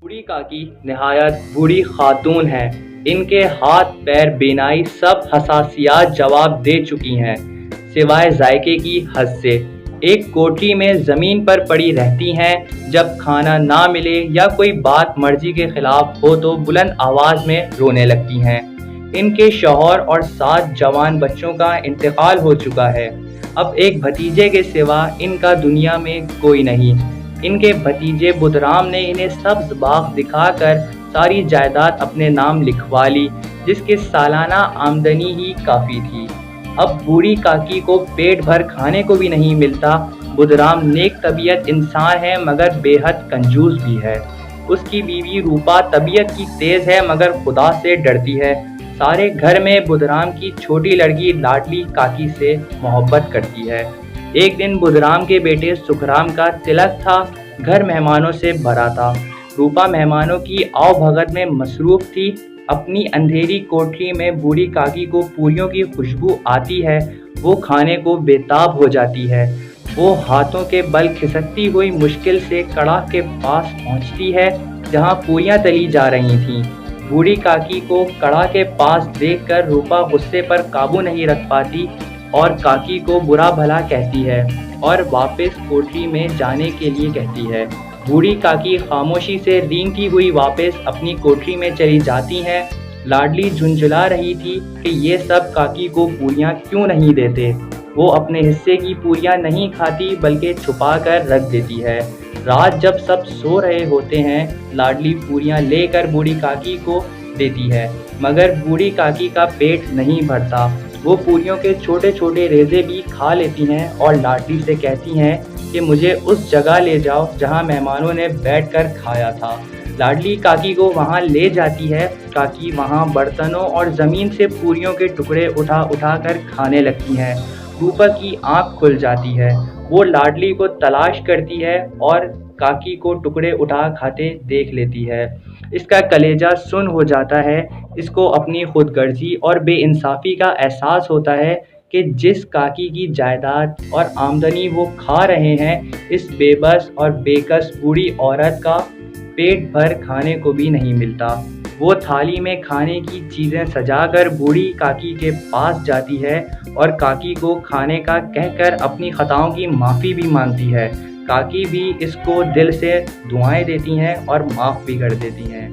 बूढ़ी काकी नहायत बूढ़ी खातून हैं। इनके हाथ पैर बीनाई सब हसासियात जवाब दे चुकी हैं, सिवाय जायके की हद से। एक कोठरी में ज़मीन पर पड़ी रहती हैं। जब खाना ना मिले या कोई बात मर्जी के खिलाफ हो तो बुलंद आवाज़ में रोने लगती हैं। इनके शौहर और 7 जवान बच्चों का इंतकाल हो चुका है। अब एक भतीजे के सिवा इनका दुनिया में कोई नहीं। इनके भतीजे बुधराम ने इन्हें सब्ज बाग दिखाकर सारी जायदाद अपने नाम लिखवा ली, जिसके सालाना आमदनी ही काफ़ी थी। अब बूढ़ी काकी को पेट भर खाने को भी नहीं मिलता। बुधराम नेक तबीयत इंसान है मगर बेहद कंजूस भी है। उसकी बीवी रूपा तबीयत की तेज़ है मगर खुदा से डरती है। सारे घर में बुधराम की छोटी लड़की लाडली काकी से मोहब्बत करती है। एक दिन बुधराम के बेटे सुखराम का तिलक था। घर मेहमानों से भरा था। रूपा मेहमानों की आवभगत में मसरूफ़ थी। अपनी अंधेरी कोठरी में बूढ़ी काकी को पूरियों की खुशबू आती है। वो खाने को बेताब हो जाती है। वो हाथों के बल खिसकती हुई मुश्किल से कड़ाह के पास पहुंचती है, जहां पूरियां तली जा रही थीं। बूढ़ी काकी को कड़ाह के पास देखकर रूपा गुस्से पर काबू नहीं रख पाती और काकी को बुरा भला कहती है और वापस कोठरी में जाने के लिए कहती है। बूढ़ी काकी खामोशी से रेंगती हुई वापस अपनी कोठरी में चली जाती हैं। लाडली झुंझुला रही थी कि ये सब काकी को पूरियां क्यों नहीं देते। वो अपने हिस्से की पूरियां नहीं खाती बल्कि छुपा कर रख देती है। रात जब सब सो रहे होते हैं, लाडली पूरियां लेकर बूढ़ी काकी को देती है, मगर बूढ़ी काकी का पेट नहीं भरता। वो पूरियों के छोटे छोटे रेज़े भी खा लेती हैं और लाडली से कहती हैं कि मुझे उस जगह ले जाओ जहां मेहमानों ने बैठकर खाया था। लाडली काकी को वहां ले जाती है। काकी वहां बर्तनों और ज़मीन से पूरियों के टुकड़े उठा उठा कर खाने लगती हैं। रूपा की आंख खुल जाती है। वो लाडली को तलाश करती है और काकी को टुकड़े उठा खाते देख लेती है। इसका कलेजा सुन्न हो जाता है। इसको अपनी खुदगर्जी और बेइंसाफ़ी का एहसास होता है कि जिस काकी की जायदाद और आमदनी वो खा रहे हैं, इस बेबस और बेकस बूढ़ी औरत का पेट भर खाने को भी नहीं मिलता। वो थाली में खाने की चीज़ें सजाकर बूढ़ी काकी के पास जाती है और काकी को खाने का कहकर अपनी खताओं की माफ़ी भी मांगती है। काकी भी इसको दिल से दुआएं देती हैं और माफ़ भी कर देती हैं।